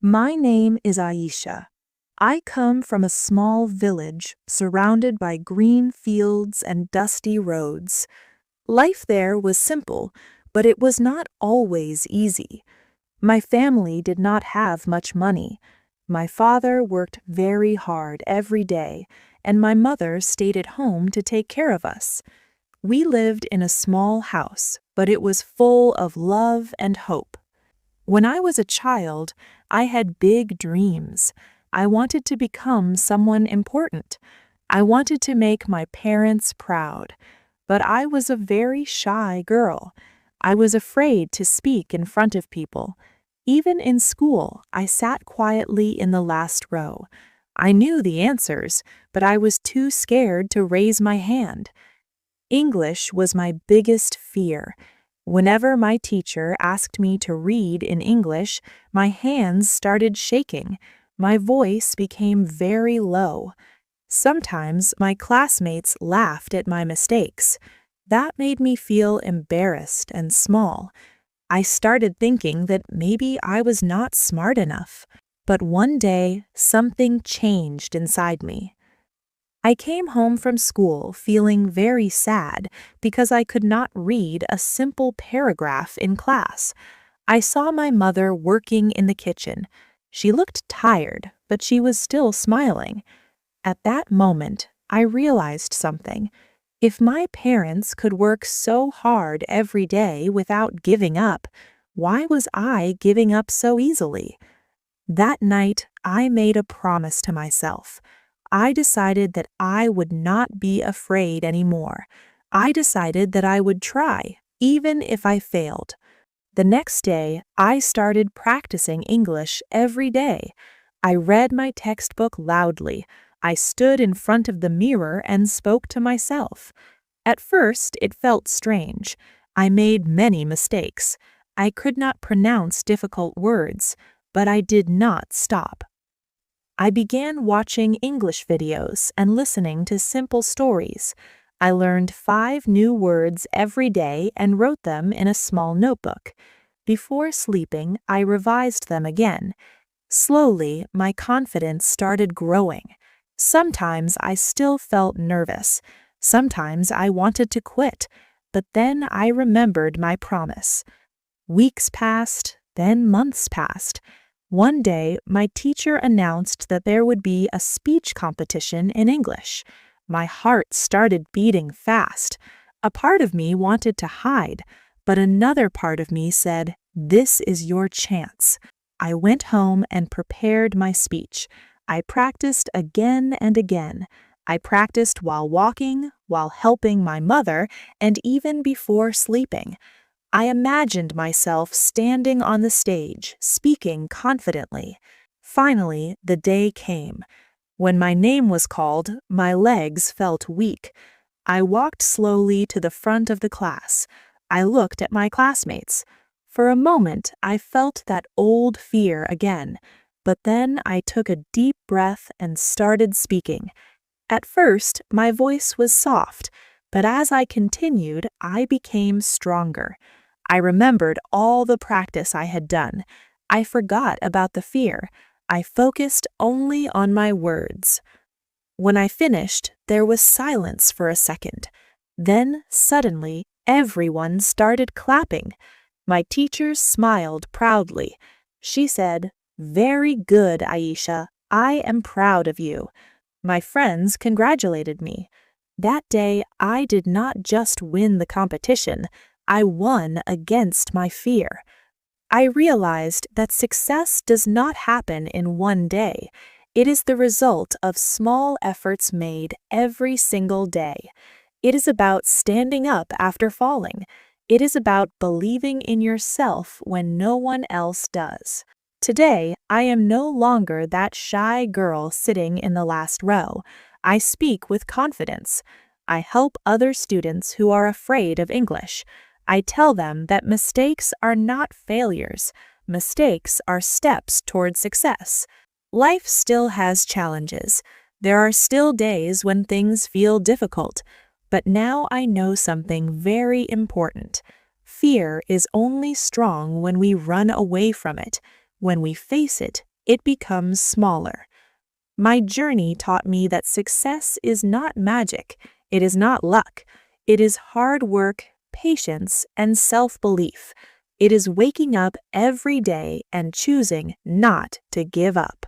My name is Aisha. I come from a small village surrounded by green fields and dusty roads. Life there was simple, but it was not always easy. My family did not have much money. My father worked very hard every day, and my mother stayed at home to take care of us. We lived in a small house, but it was full of love and hope. When I was a child, I had big dreams. I wanted to become someone important. I wanted to make my parents proud. But I was a very shy girl. I was afraid to speak in front of people. Even in school, I sat quietly in the last row. I knew the answers, but I was too scared to raise my hand. English was my biggest fear. Whenever my teacher asked me to read in English, my hands started shaking. My voice became very low. Sometimes my classmates laughed at my mistakes. That made me feel embarrassed and small. I started thinking that maybe I was not smart enough. But one day, something changed inside me. I came home from school feeling very sad because I could not read a simple paragraph in class. I saw my mother working in the kitchen. She looked tired, but she was still smiling. At that moment, I realized something. If my parents could work so hard every day without giving up, why was I giving up so easily? That night, I made a promise to myself. I decided that I would not be afraid anymore. I decided that I would try, even if I failed. The next day, I started practicing English every day. I read my textbook loudly. I stood in front of the mirror and spoke to myself. At first, it felt strange. I made many mistakes. I could not pronounce difficult words, but I did not stop. I began watching English videos and listening to simple stories. I learned 5 new words every day and wrote them in a small notebook. Before sleeping, I revised them again. Slowly, my confidence started growing. Sometimes I still felt nervous. Sometimes I wanted to quit, but then I remembered my promise. Weeks passed, then months passed. One day, my teacher announced that there would be a speech competition in English. My heart started beating fast. A part of me wanted to hide, but another part of me said, "This is your chance." I went home and prepared my speech. I practiced again and again. I practiced while walking, while helping my mother, and even before sleeping. I imagined myself standing on the stage, speaking confidently. Finally, the day came. When my name was called, my legs felt weak. I walked slowly to the front of the class. I looked at my classmates. For a moment, I felt that old fear again, but then I took a deep breath and started speaking. At first, my voice was soft, but as I continued, I became stronger. I remembered all the practice I had done. I forgot about the fear. I focused only on my words. When I finished, there was silence for a second. Then, suddenly, everyone started clapping. My teacher smiled proudly. She said, "Very good, Aisha. I am proud of you." My friends congratulated me. That day, I did not just win the competition. I won against my fear. I realized that success does not happen in one day. It is the result of small efforts made every single day. It is about standing up after falling. It is about believing in yourself when no one else does. Today, I am no longer that shy girl sitting in the last row. I speak with confidence. I help other students who are afraid of English. I tell them that mistakes are not failures. Mistakes are steps toward success. Life still has challenges. There are still days when things feel difficult. But now I know something very important. Fear is only strong when we run away from it. When we face it, it becomes smaller. My journey taught me that success is not magic, it is not luck, it is hard work, patience, and self-belief. It is waking up every day and choosing not to give up.